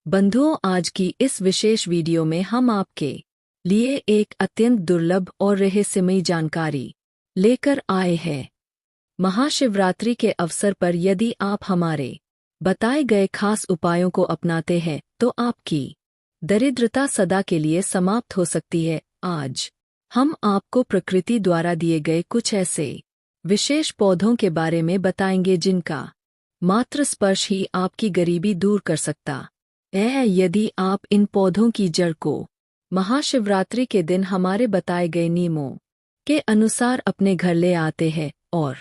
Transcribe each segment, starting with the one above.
बंधुओं, आज की इस विशेष वीडियो में हम आपके लिए एक अत्यंत दुर्लभ और रहस्यमयी जानकारी लेकर आए हैं। महाशिवरात्रि के अवसर पर यदि आप हमारे बताए गए खास उपायों को अपनाते हैं तो आपकी दरिद्रता सदा के लिए समाप्त हो सकती है। आज हम आपको प्रकृति द्वारा दिए गए कुछ ऐसे विशेष पौधों के बारे में बताएंगे जिनका मात्र स्पर्श ही आपकी गरीबी दूर कर सकता है। यदि आप इन पौधों की जड़ को महाशिवरात्रि के दिन हमारे बताए गए नियमों के अनुसार अपने घर ले आते हैं और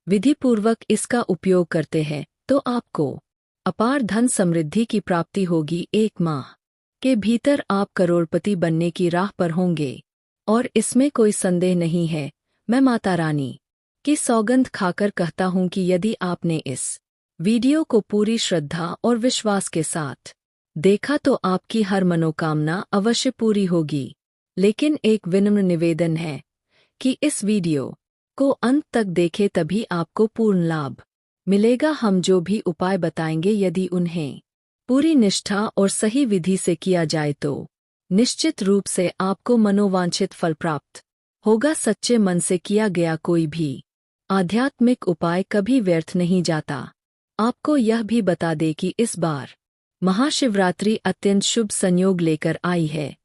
विधिपूर्वक इसका उपयोग करते हैं तो आपको अपार धन समृद्धि की प्राप्ति होगी। 1 माह के भीतर आप करोड़पति बनने की राह पर होंगे और इसमें कोई संदेह नहीं है। मैं माता रानी की सौगंध खाकर कहता हूं कि यदि आपने इस वीडियो को पूरी श्रद्धा और विश्वास के साथ देखा तो आपकी हर मनोकामना अवश्य पूरी होगी। लेकिन एक विनम्र निवेदन है कि इस वीडियो को अंत तक देखें, तभी आपको पूर्ण लाभ मिलेगा। हम जो भी उपाय बताएंगे यदि उन्हें पूरी निष्ठा और सही विधि से किया जाए तो निश्चित रूप से आपको मनोवांछित फल प्राप्त होगा। सच्चे मन से किया गया कोई भी आध्यात्मिक उपाय कभी व्यर्थ नहीं जाता। आपको यह भी बता दें कि इस बार महाशिवरात्रि अत्यंत शुभ संयोग लेकर आई है।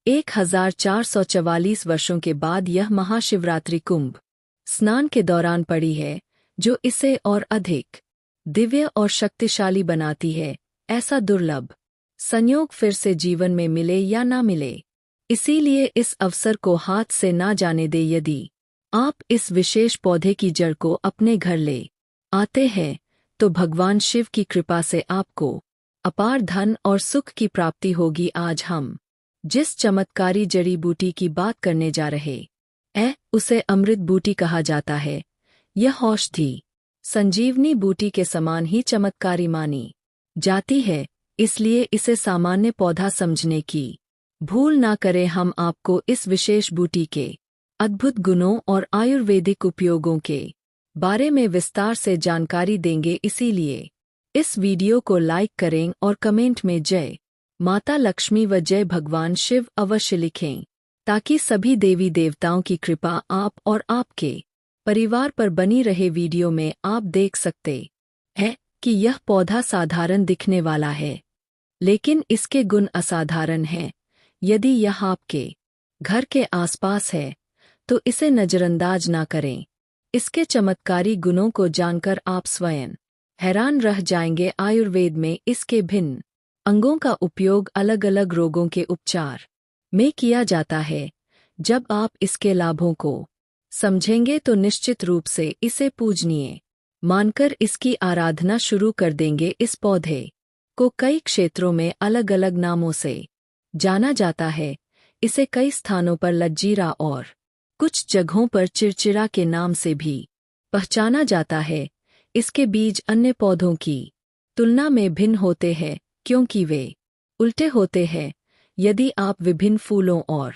1444 वर्षों के बाद यह महाशिवरात्रि कुंभ स्नान के दौरान पड़ी है, जो इसे और अधिक दिव्य और शक्तिशाली बनाती है। ऐसा दुर्लभ संयोग फिर से जीवन में मिले या ना मिले, इसीलिए इस अवसर को हाथ से ना जाने दे। यदि आप इस विशेष पौधे की जड़ को अपने घर ले आते हैं तो भगवान शिव की कृपा से आपको अपार धन और सुख की प्राप्ति होगी। आज हम जिस चमत्कारी जड़ी बूटी की बात करने जा रहे हैं उसे अमृत बूटी कहा जाता है। यह औषधि संजीवनी बूटी के समान ही चमत्कारी मानी जाती है, इसलिए इसे सामान्य पौधा समझने की भूल ना करें। हम आपको इस विशेष बूटी के अद्भुत गुणों और आयुर्वेदिक उपयोगों के बारे में विस्तार से जानकारी देंगे, इसीलिए इस वीडियो को लाइक करें और कमेंट में जय माता लक्ष्मी व जय भगवान शिव अवश्य लिखें, ताकि सभी देवी देवताओं की कृपा आप और आपके परिवार पर बनी रहे। वीडियो में आप देख सकते हैं कि यह पौधा साधारण दिखने वाला है, लेकिन इसके गुण असाधारण हैं। यदि यह आपके घर के आसपास है तो इसे नजरअंदाज ना करें। इसके चमत्कारी गुणों को जानकर आप स्वयं हैरान रह जाएंगे। आयुर्वेद में इसके भिन्न अंगों का उपयोग अलग अलग रोगों के उपचार में किया जाता है। जब आप इसके लाभों को समझेंगे तो निश्चित रूप से इसे पूजनीय मानकर इसकी आराधना शुरू कर देंगे। इस पौधे को कई क्षेत्रों में अलग अलग नामों से जाना जाता है। इसे कई स्थानों पर लज्जीरा और कुछ जगहों पर चिरचिरा के नाम से भी पहचाना जाता है। इसके बीज अन्य पौधों की तुलना में भिन्न होते हैं क्योंकि वे उल्टे होते हैं। यदि आप विभिन्न फूलों और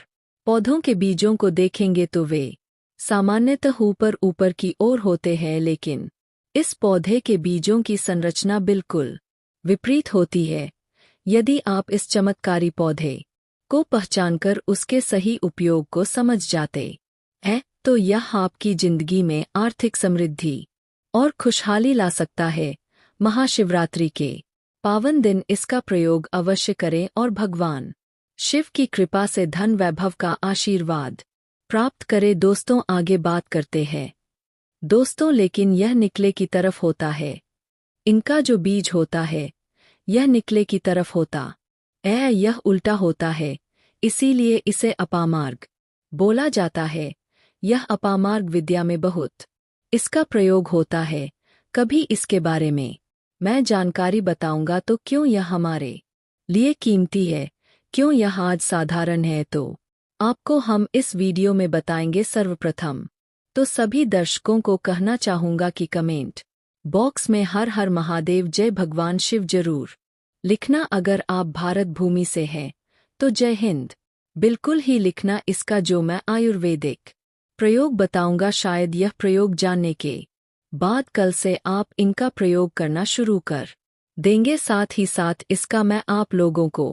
पौधों के बीजों को देखेंगे तो वे सामान्यतः ऊपर ऊपर की ओर होते हैं, लेकिन इस पौधे के बीजों की संरचना बिल्कुल विपरीत होती है। यदि आप इस चमत्कारी पौधे को पहचानकर उसके सही उपयोग को समझ जाते हैं तो यह आपकी जिंदगी में आर्थिक समृद्धि और खुशहाली ला सकता है। महाशिवरात्रि के पावन दिन इसका प्रयोग अवश्य करें और भगवान शिव की कृपा से धन वैभव का आशीर्वाद प्राप्त करें। दोस्तों, आगे बात करते हैं दोस्तों, लेकिन यह निकले की तरफ होता है। इनका जो बीज होता है यह निकले की तरफ होता है, यह उल्टा होता है, इसीलिए इसे अपामार्ग बोला जाता है। यह अपामार्ग विद्या में बहुत इसका प्रयोग होता है। कभी इसके बारे में मैं जानकारी बताऊंगा तो क्यों यह हमारे लिए कीमती है, क्यों यह आज साधारण है, तो आपको हम इस वीडियो में बताएंगे। सर्वप्रथम तो सभी दर्शकों को कहना चाहूंगा कि कमेंट बॉक्स में हर हर महादेव जय भगवान शिव जरूर लिखना। अगर आप भारत भूमि से हैं तो जय हिंद बिल्कुल ही लिखना। इसका जो मैं आयुर्वेदिक प्रयोग बताऊंगा, शायद यह प्रयोग जानने के बाद कल से आप इनका प्रयोग करना शुरू कर देंगे। साथ ही साथ इसका मैं आप लोगों को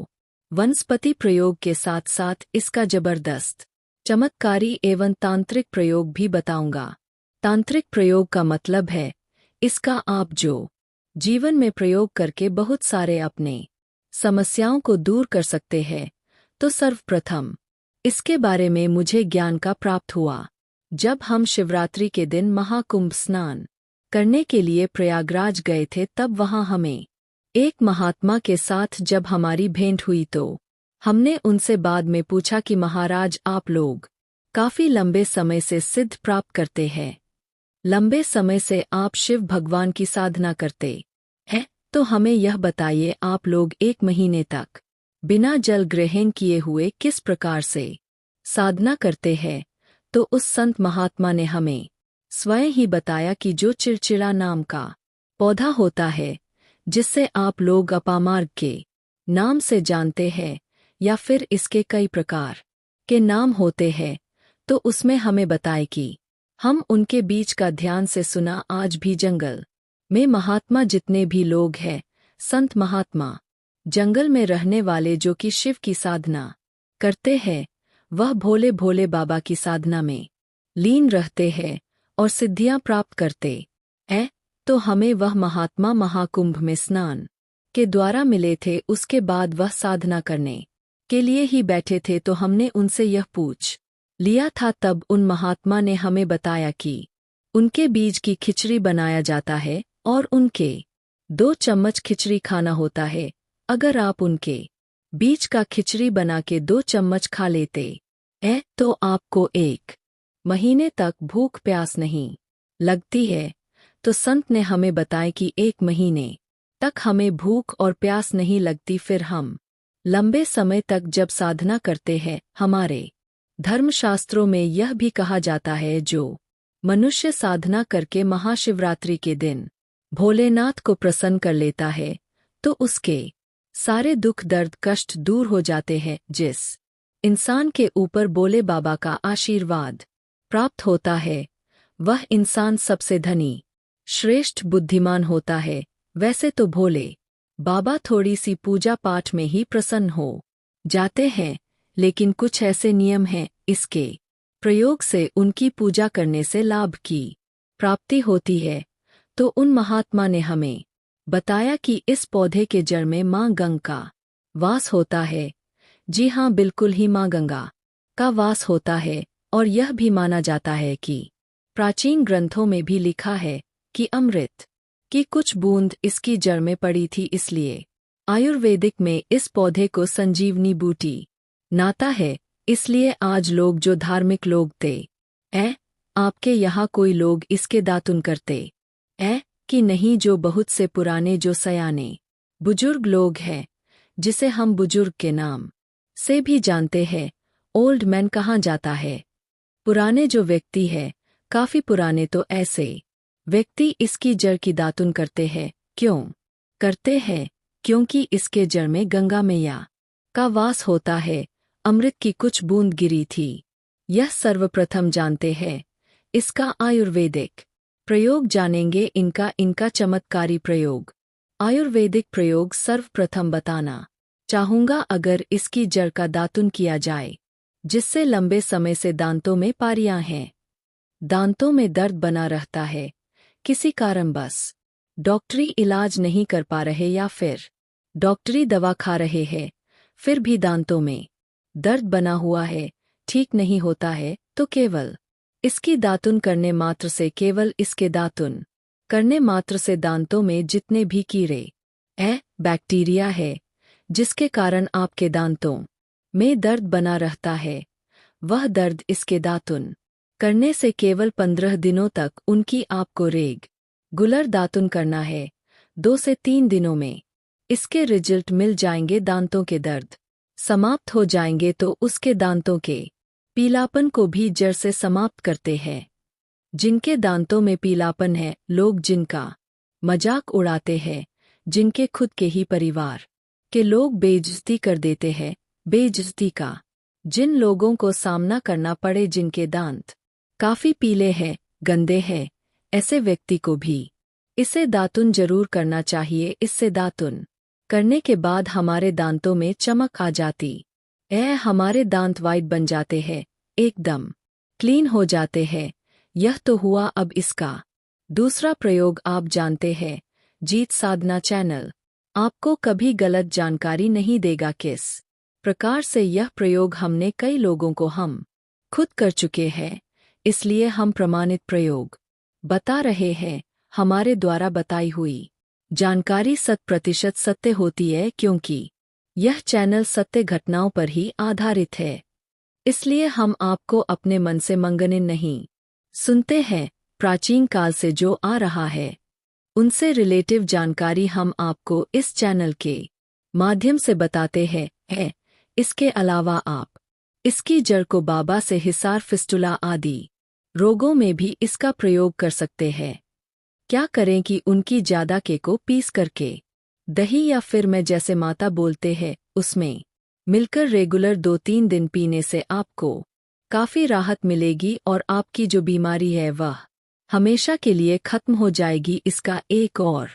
वनस्पति प्रयोग के साथ साथ इसका जबरदस्त चमत्कारी एवं तांत्रिक प्रयोग भी बताऊंगा। तांत्रिक प्रयोग का मतलब है इसका आप जो जीवन में प्रयोग करके बहुत सारे अपने समस्याओं को दूर कर सकते हैं। तो सर्वप्रथम इसके बारे में मुझे ज्ञान का प्राप्त हुआ जब हम शिवरात्रि के दिन महाकुंभ स्नान करने के लिए प्रयागराज गए थे। तब वहां हमें एक महात्मा के साथ जब हमारी भेंट हुई तो हमने उनसे बाद में पूछा कि महाराज, आप लोग काफी लंबे समय से सिद्ध प्राप्त करते हैं, लंबे समय से आप शिव भगवान की साधना करते हैं, तो हमें यह बताइए आप लोग 1 महीने तक बिना जल ग्रहण किए हुए किस प्रकार से साधना करते हैं। तो उस संत महात्मा ने हमें स्वयं ही बताया कि जो चिड़चिड़ा नाम का पौधा होता है, जिससे आप लोग अपामार्ग के नाम से जानते हैं या फिर इसके कई प्रकार के नाम होते हैं, तो उसमें हमें बताए कि हम उनके बीच का ध्यान से सुना। आज भी जंगल में महात्मा जितने भी लोग हैं, संत महात्मा जंगल में रहने वाले जो कि शिव की साधना करते हैं, वह भोले भोले बाबा की साधना में लीन रहते हैं और सिद्धियां प्राप्त करते हैं। तो हमें वह महात्मा महाकुंभ में स्नान के द्वारा मिले थे। उसके बाद वह साधना करने के लिए ही बैठे थे, तो हमने उनसे यह पूछ लिया था। तब उन महात्मा ने हमें बताया कि उनके बीज की खिचड़ी बनाया जाता है और उनके 2 चम्मच खिचड़ी खाना होता है। अगर आप उनके बीज का खिचड़ी बना के 2 चम्मच खा लेते हैं तो आपको 1 महीने तक भूख प्यास नहीं लगती है। तो संत ने हमें बताया कि 1 महीने तक हमें भूख और प्यास नहीं लगती। फिर हम लंबे समय तक जब साधना करते हैं, हमारे धर्मशास्त्रों में यह भी कहा जाता है जो मनुष्य साधना करके महाशिवरात्रि के दिन भोलेनाथ को प्रसन्न कर लेता है, तो उसके सारे दुख दर्द कष्ट दूर हो जाते हैं। जिस इंसान के ऊपर भोले बाबा का आशीर्वाद प्राप्त होता है, वह इंसान सबसे धनी श्रेष्ठ बुद्धिमान होता है। वैसे तो भोले बाबा थोड़ी सी पूजा पाठ में ही प्रसन्न हो जाते हैं, लेकिन कुछ ऐसे नियम हैं, इसके प्रयोग से उनकी पूजा करने से लाभ की प्राप्ति होती है। तो उन महात्मा ने हमें बताया कि इस पौधे के जड़ में माँ गंगा का वास होता है। जी हाँ, बिल्कुल ही माँ गंगा का वास होता है। और यह भी माना जाता है कि प्राचीन ग्रंथों में भी लिखा है कि अमृत की कुछ बूंद इसकी जड़ में पड़ी थी। इसलिए आयुर्वेदिक में इस पौधे को संजीवनी बूटी नाता है। इसलिए आज लोग जो धार्मिक लोग थे, आपके यहाँ कोई लोग इसके दातुन करते कि नहीं? जो बहुत से पुराने जो सयाने बुजुर्ग लोग हैं, जिसे हम बुजुर्ग के नाम से भी जानते हैं, ओल्ड मैन कहा जाता है, पुराने जो व्यक्ति है, काफी पुराने, तो ऐसे व्यक्ति इसकी जड़ की दातुन करते हैं। क्यों करते हैं? क्योंकि इसके जड़ में गंगा मैया का वास होता है। अमृत की कुछ बूंद गिरी थी। यह सर्वप्रथम जानते हैं। इसका आयुर्वेदिक प्रयोग जानेंगे, इनका चमत्कारी प्रयोग। आयुर्वेदिक प्रयोग सर्वप्रथम बताना चाहूंगा। अगर इसकी जड़ का दातुन किया जाए, जिससे लंबे समय से दांतों में पारियां हैं, दांतों में दर्द बना रहता है, किसी कारणवश डॉक्टरी इलाज नहीं कर पा रहे या फिर डॉक्टरी दवा खा रहे हैं, फिर भी दांतों में दर्द बना हुआ है, ठीक नहीं होता है, तो केवल इसकी दातुन करने मात्र से, केवल इसके दातुन करने मात्र से दांतों में जितने भी कीड़े बैक्टीरिया है, जिसके कारण आपके दांतों में दर्द बना रहता है, वह दर्द इसके दातुन करने से केवल 15 दिनों तक उनकी आपको रेगुलर दातुन करना है। 2 से 3 दिनों में इसके रिजल्ट मिल जाएंगे, दांतों के दर्द समाप्त हो जाएंगे। तो उसके दांतों के पीलापन को भी जड़ से समाप्त करते हैं। जिनके दांतों में पीलापन है, लोग जिनका मजाक उड़ाते हैं, जिनके खुद के ही परिवार के लोग बेइज्जती कर देते हैं, बेइज्जती का जिन लोगों को सामना करना पड़े, जिनके दांत काफी पीले हैं, गंदे हैं, ऐसे व्यक्ति को भी इसे दातुन जरूर करना चाहिए। इससे दातुन करने के बाद हमारे दांतों में चमक आ जाती हमारे दांत वाइट बन जाते हैं, एकदम क्लीन हो जाते हैं। यह तो हुआ। अब इसका दूसरा प्रयोग आप जानते हैं। जीत साधना चैनल आपको कभी गलत जानकारी नहीं देगा। किस प्रकार से यह प्रयोग हमने कई लोगों को हम खुद कर चुके हैं, इसलिए हम प्रमाणित प्रयोग बता रहे हैं। हमारे द्वारा बताई हुई जानकारी 100% सत्य होती है, क्योंकि यह चैनल सत्य घटनाओं पर ही आधारित है। इसलिए हम आपको अपने मन से मंगने नहीं सुनते हैं। प्राचीन काल से जो आ रहा है उनसे रिलेटिव जानकारी हम आपको इस चैनल के माध्यम से बताते हैं। इसके अलावा आप इसकी जड़ को बाबा से हिसार, फिस्टुला आदि रोगों में भी इसका प्रयोग कर सकते हैं। क्या करें कि उनकी ज्यादा के को पीस करके दही या फिर मैं जैसे माता बोलते हैं उसमें मिलकर रेगुलर 2-3 दिन पीने से आपको काफी राहत मिलेगी और आपकी जो बीमारी है वह हमेशा के लिए खत्म हो जाएगी। इसका एक और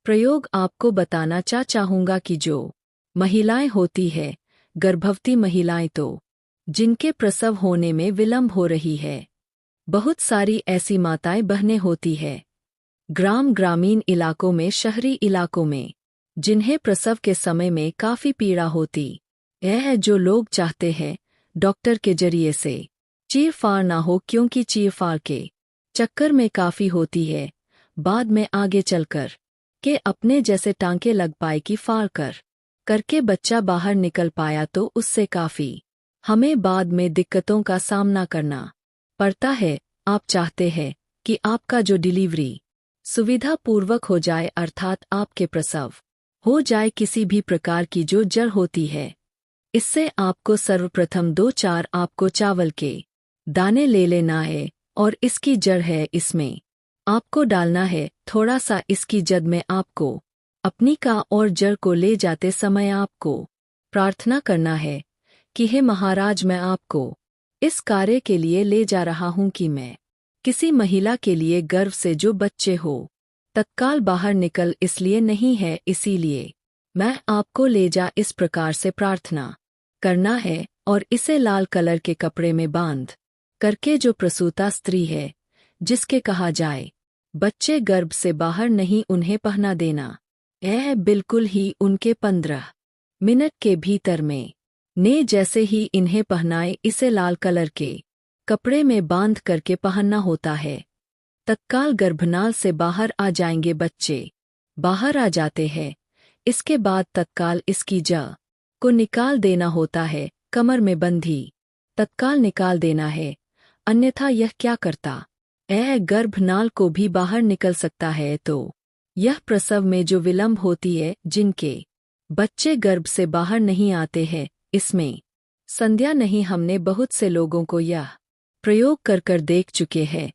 प्रयोग आपको बताना चाहूंगा कि जो महिलाएं होती है, गर्भवती महिलाएं, तो जिनके प्रसव होने में विलंब हो रही है, बहुत सारी ऐसी माताएं बहनें होती है ग्रामीण इलाकों में, शहरी इलाकों में, जिन्हें प्रसव के समय में काफी पीड़ा होती है। जो लोग चाहते हैं डॉक्टर के जरिए से चीरफाड़ ना हो, क्योंकि चीरफाड़ के चक्कर में काफी होती है, बाद में आगे चलकर के अपने जैसे टांके लग पाए कि फाड़ करके बच्चा बाहर निकल पाया तो उससे काफी हमें बाद में दिक्कतों का सामना करना पड़ता है। आप चाहते हैं कि आपका जो डिलीवरी सुविधा पूर्वक हो जाए, अर्थात आपके प्रसव हो जाए किसी भी प्रकार की जो जड़ होती है। इससे आपको सर्वप्रथम 2-4 आपको चावल के दाने ले लेना है और इसकी जड़ है, इसमें आपको डालना है थोड़ा सा। इसकी जड़ में आपको अपनी का और जड़ को ले जाते समय आपको प्रार्थना करना है कि हे महाराज, मैं आपको इस कार्य के लिए ले जा रहा हूं कि मैं किसी महिला के लिए गर्भ से जो बच्चे हो तत्काल बाहर निकल, इसलिए नहीं है, इसीलिए मैं आपको ले जा। इस प्रकार से प्रार्थना करना है और इसे लाल कलर के कपड़े में बांध करके जो प्रसूता स्त्री है, जिसके कहा जाए बच्चे गर्भ से बाहर नहीं, उन्हें पहना देना है। बिल्कुल ही उनके 15 मिनट के भीतर में ने जैसे ही इन्हें पहनाए, इसे लाल कलर के कपड़े में बांध करके पहनना होता है। तत्काल गर्भनाल से बाहर आ जाएंगे बच्चे, बाहर आ जाते हैं। इसके बाद तत्काल इसकी जड़ को निकाल देना होता है, कमर में बंधी तत्काल निकाल देना है, अन्यथा यह क्या करता गर्भनाल को भी बाहर निकल सकता है। तो यह प्रसव में जो विलंब होती है, जिनके बच्चे गर्भ से बाहर नहीं आते हैं, इसमें संध्या नहीं। हमने बहुत से लोगों को यह प्रयोग कर देख चुके हैं।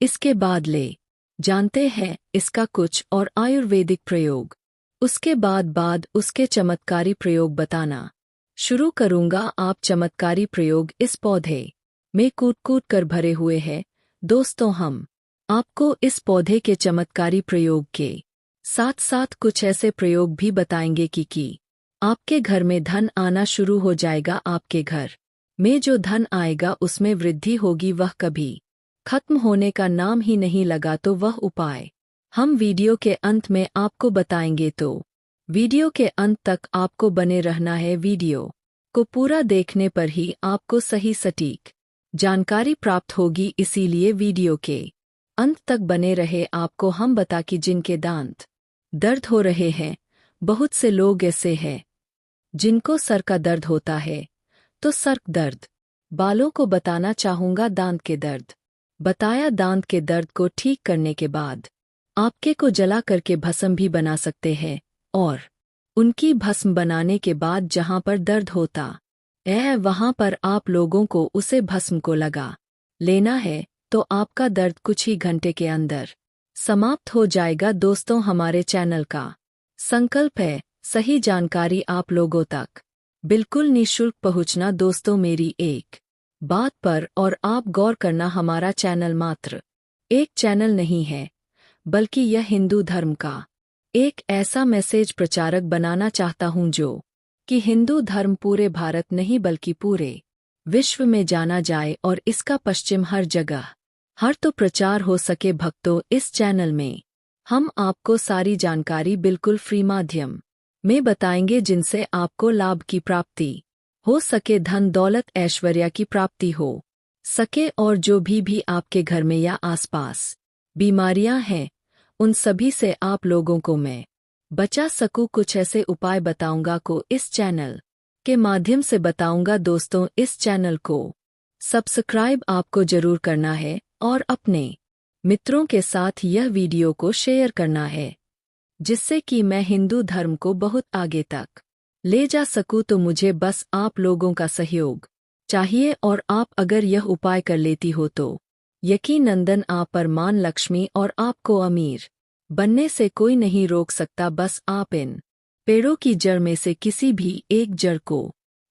इसके बाद ले जानते हैं इसका कुछ और आयुर्वेदिक प्रयोग। उसके बाद उसके चमत्कारी प्रयोग बताना शुरू करूंगा। आप चमत्कारी प्रयोग इस पौधे में कूट कर भरे हुए हैं। दोस्तों, हम आपको इस पौधे के चमत्कारी प्रयोग के साथ साथ कुछ ऐसे प्रयोग भी बताएंगे कि आपके घर में धन आना शुरू हो जाएगा। आपके घर में जो धन आएगा उसमें वृद्धि होगी, वह कभी खत्म होने का नाम ही नहीं लगा। तो वह उपाय हम वीडियो के अंत में आपको बताएंगे, तो वीडियो के अंत तक आपको बने रहना है। वीडियो को पूरा देखने पर ही आपको सही सटीक जानकारी प्राप्त होगी, इसीलिए वीडियो के अंत तक बने रहे। आपको हम बता कि जिनके दांत दर्द हो रहे हैं, बहुत से लोग ऐसे हैं जिनको सर का दर्द होता है, तो सर दर्द बालों को बताना चाहूंगा। दांत के दर्द बताया। दांत के दर्द को ठीक करने के बाद आपके को जला करके भस्म भी बना सकते हैं, और उनकी भस्म बनाने के बाद जहां पर दर्द होता वहां पर आप लोगों को उसे भस्म को लगा लेना है, तो आपका दर्द कुछ ही घंटे के अंदर समाप्त हो जाएगा। दोस्तों, हमारे चैनल का संकल्प है सही जानकारी आप लोगों तक बिल्कुल निःशुल्क पहुंचना। दोस्तों, मेरी एक बात पर और आप गौर करना, हमारा चैनल मात्र एक चैनल नहीं है, बल्कि यह हिंदू धर्म का एक ऐसा मैसेज प्रचारक बनाना चाहता हूं जो कि हिंदू धर्म पूरे भारत नहीं बल्कि पूरे विश्व में जाना जाए और इसका पश्चिम हर जगह हर तो प्रचार हो सके। भक्तों, इस चैनल में हम आपको सारी जानकारी बिल्कुल फ्री माध्यम में बताएंगे जिनसे आपको लाभ की प्राप्ति हो सके, धन दौलत ऐश्वर्य की प्राप्ति हो सके और जो भी आपके घर में या आसपास बीमारियां हैं उन सभी से आप लोगों को मैं बचा सकूं। कुछ ऐसे उपाय बताऊंगा को इस चैनल के माध्यम से बताऊंगा। दोस्तों, इस चैनल को सब्सक्राइब आपको जरूर करना है और अपने मित्रों के साथ यह वीडियो को शेयर करना है जिससे कि मैं हिंदू धर्म को बहुत आगे तक ले जा सकूं। तो मुझे बस आप लोगों का सहयोग चाहिए और आप अगर यह उपाय कर लेती हो तो यकीनंदन आप पर मां लक्ष्मी और आपको अमीर बनने से कोई नहीं रोक सकता। बस आप इन पेड़ों की जड़ में से किसी भी एक जड़ को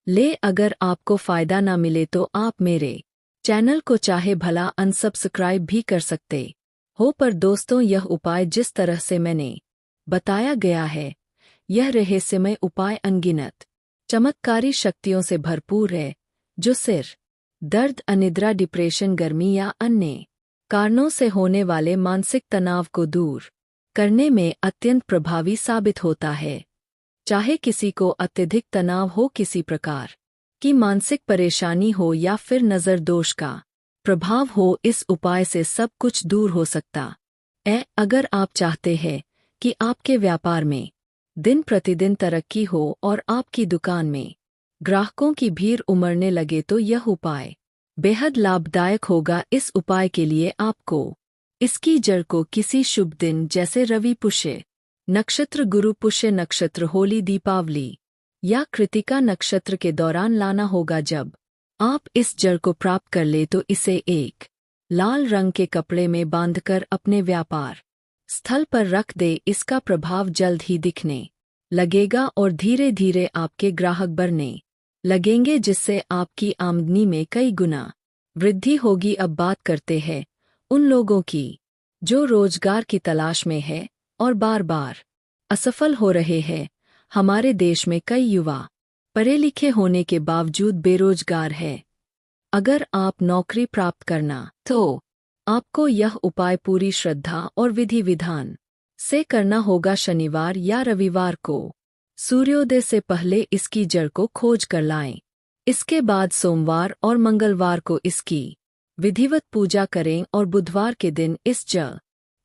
ले। अगर आपको फायदा ना मिले तो आप मेरे चैनल को चाहे भला अनसब्सक्राइब भी कर सकते हो। पर दोस्तों, यह उपाय जिस तरह से मैंने बताया गया है यह रहस्यमय उपाय अनगिनत चमत्कारी शक्तियों से भरपूर है जो सिर दर्द, अनिद्रा, डिप्रेशन, गर्मी या अन्य कारणों से होने वाले मानसिक तनाव को दूर करने में अत्यंत प्रभावी साबित होता है। चाहे किसी को अत्यधिक तनाव हो, किसी प्रकार की मानसिक परेशानी हो या फिर नज़र दोष का प्रभाव हो, इस उपाय से सब कुछ दूर हो सकता है। अगर आप चाहते हैं कि आपके व्यापार में दिन प्रतिदिन तरक्की हो और आपकी दुकान में ग्राहकों की भीड़ उमड़ने लगे तो यह उपाय बेहद लाभदायक होगा। इस उपाय के लिए आपको इसकी जड़ को किसी शुभ दिन जैसे रवि पुष्य नक्षत्र, गुरु पुष्य नक्षत्र, होली, दीपावली या कृतिका नक्षत्र के दौरान लाना होगा। जब आप इस जड़ को प्राप्त कर ले तो इसे एक लाल रंग के कपड़े में बांधकर अपने व्यापार स्थल पर रख दे। इसका प्रभाव जल्द ही दिखने लगेगा और धीरे धीरे आपके ग्राहक बढ़ने लगेंगे जिससे आपकी आमदनी में कई गुना वृद्धि होगी। अब बात करते हैं उन लोगों की जो रोजगार की तलाश में है और बार बार असफल हो रहे हैं। हमारे देश में कई युवा पढ़े लिखे होने के बावजूद बेरोजगार है। अगर आप नौकरी प्राप्त करना तो आपको यह उपाय पूरी श्रद्धा और विधि विधान से करना होगा। शनिवार या रविवार को सूर्योदय से पहले इसकी जड़ को खोज कर लाएं। इसके बाद सोमवार और मंगलवार को इसकी विधिवत पूजा करें और बुधवार के दिन इस जड़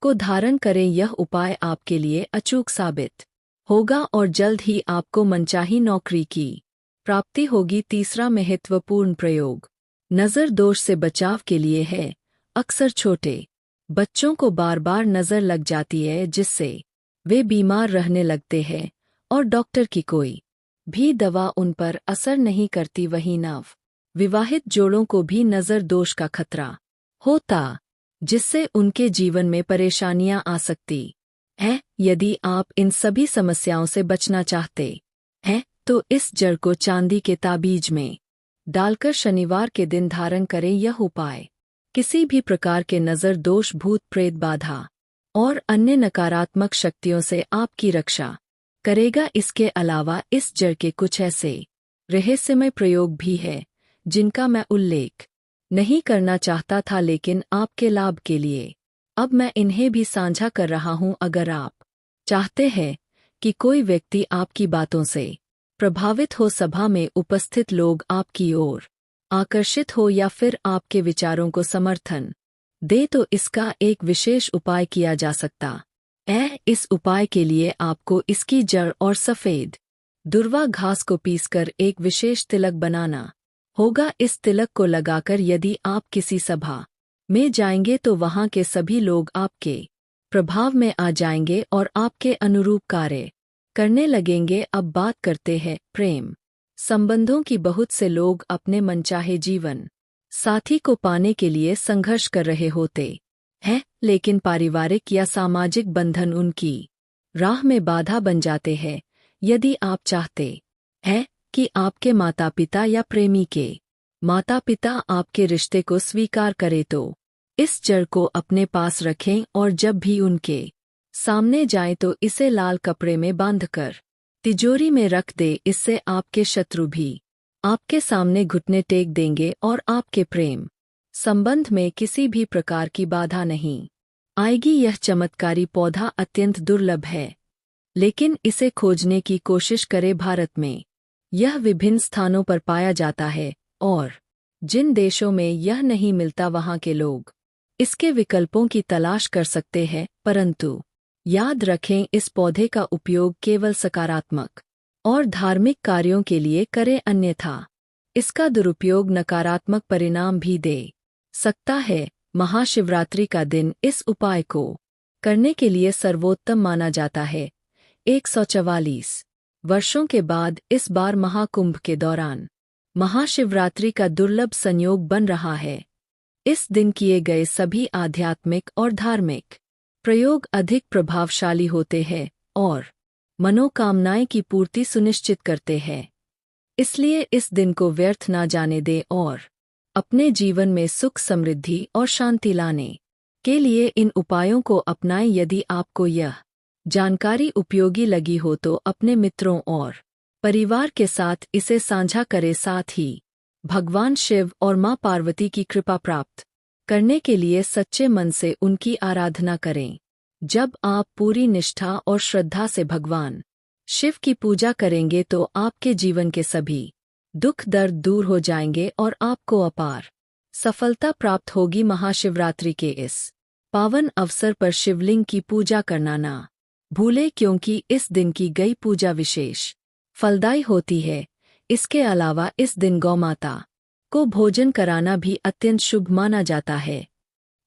को धारण करें। यह उपाय आपके लिए अचूक साबित होगा और जल्द ही आपको मनचाही नौकरी की प्राप्ति होगी। तीसरा महत्वपूर्ण प्रयोग नज़र दोष से बचाव के लिए है। अक्सर छोटे बच्चों को बार बार नज़र लग जाती है जिससे वे बीमार रहने लगते हैं और डॉक्टर की कोई भी दवा उन पर असर नहीं करती। वहीं नव विवाहित जोड़ों को भी नज़र दोष का खतरा होता जिससे उनके जीवन में परेशानियां आ सकती है। यदि आप इन सभी समस्याओं से बचना चाहते हैं तो इस जड़ को चांदी के ताबीज में डालकर शनिवार के दिन धारण करें। यह उपाय किसी भी प्रकार के नज़र दोष, भूत प्रेत, बाधा और अन्य नकारात्मक शक्तियों से आपकी रक्षा करेगा। इसके अलावा इस जड़ के कुछ ऐसे रहस्यमय प्रयोग भी हैं जिनका मैं उल्लेख नहीं करना चाहता था, लेकिन आपके लाभ के लिए अब मैं इन्हें भी साझा कर रहा हूं। अगर आप चाहते हैं कि कोई व्यक्ति आपकी बातों से प्रभावित हो, सभा में उपस्थित लोग आपकी ओर आकर्षित हो या फिर आपके विचारों को समर्थन दे तो इसका एक विशेष उपाय किया जा सकता है। इस उपाय के लिए आपको इसकी जड़ और सफ़ेद दुर्वा घास को पीसकर एक विशेष तिलक बनाना होगा। इस तिलक को लगाकर यदि आप किसी सभा में जाएंगे तो वहां के सभी लोग आपके प्रभाव में आ जाएंगे और आपके अनुरूप कार्य करने लगेंगे। अब बात करते हैं प्रेम संबंधों की। बहुत से लोग अपने मनचाहे जीवन साथी को पाने के लिए संघर्ष कर रहे होते हैं, लेकिन पारिवारिक या सामाजिक बंधन उनकी राह में बाधा बन जाते हैं। यदि आप चाहते हैं कि आपके माता पिता या प्रेमी के माता पिता आपके रिश्ते को स्वीकार करें तो इस जड़ को अपने पास रखें और जब भी उनके सामने जाएं तो इसे लाल कपड़े में बांधकर तिजोरी में रख दे। इससे आपके शत्रु भी आपके सामने घुटने टेक देंगे और आपके प्रेम संबंध में किसी भी प्रकार की बाधा नहीं आएगी। यह चमत्कारी पौधा अत्यंत दुर्लभ है, लेकिन इसे खोजने की कोशिश करें। भारत में यह विभिन्न स्थानों पर पाया जाता है और जिन देशों में यह नहीं मिलता वहां के लोग इसके विकल्पों की तलाश कर सकते हैं। परंतु याद रखें, इस पौधे का उपयोग केवल सकारात्मक और धार्मिक कार्यों के लिए करें, अन्यथा इसका दुरुपयोग नकारात्मक परिणाम भी दे सकता है। महाशिवरात्रि का दिन इस उपाय को करने के लिए सर्वोत्तम माना जाता है। 144 वर्षों के बाद इस बार महाकुंभ के दौरान महाशिवरात्रि का दुर्लभ संयोग बन रहा है। इस दिन किए गए सभी आध्यात्मिक और धार्मिक प्रयोग अधिक प्रभावशाली होते हैं और मनोकामनाएं की पूर्ति सुनिश्चित करते हैं। इसलिए इस दिन को व्यर्थ ना जाने दें और अपने जीवन में सुख, समृद्धि और शांति लाने के लिए इन उपायों को अपनाएं। यदि आपको यह जानकारी उपयोगी लगी हो तो अपने मित्रों और परिवार के साथ इसे साझा करें। साथ ही भगवान शिव और मां पार्वती की कृपा प्राप्त करने के लिए सच्चे मन से उनकी आराधना करें। जब आप पूरी निष्ठा और श्रद्धा से भगवान शिव की पूजा करेंगे तो आपके जीवन के सभी दुख दर्द दूर हो जाएंगे और आपको अपार सफलता प्राप्त होगी। महाशिवरात्रि के इस पावन अवसर पर शिवलिंग की पूजा करना ना भूलें, क्योंकि इस दिन की गई पूजा विशेष फलदायी होती है। इसके अलावा इस दिन गौमाता को भोजन कराना भी अत्यंत शुभ माना जाता है।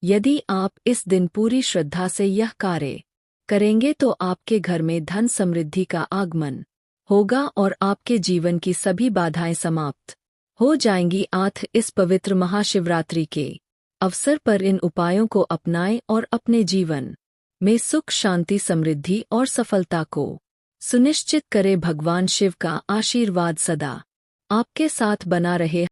यदि आप इस दिन पूरी श्रद्धा से यह कार्य करेंगे तो आपके घर में धन समृद्धि का आगमन होगा और आपके जीवन की सभी बाधाएं समाप्त हो जाएंगी। इस पवित्र महाशिवरात्रि के अवसर पर इन उपायों को अपनाएं और अपने जीवन में सुख, शांति, समृद्धि और सफलता को सुनिश्चित करें। भगवान शिव का आशीर्वाद सदा आपके साथ बना रहे।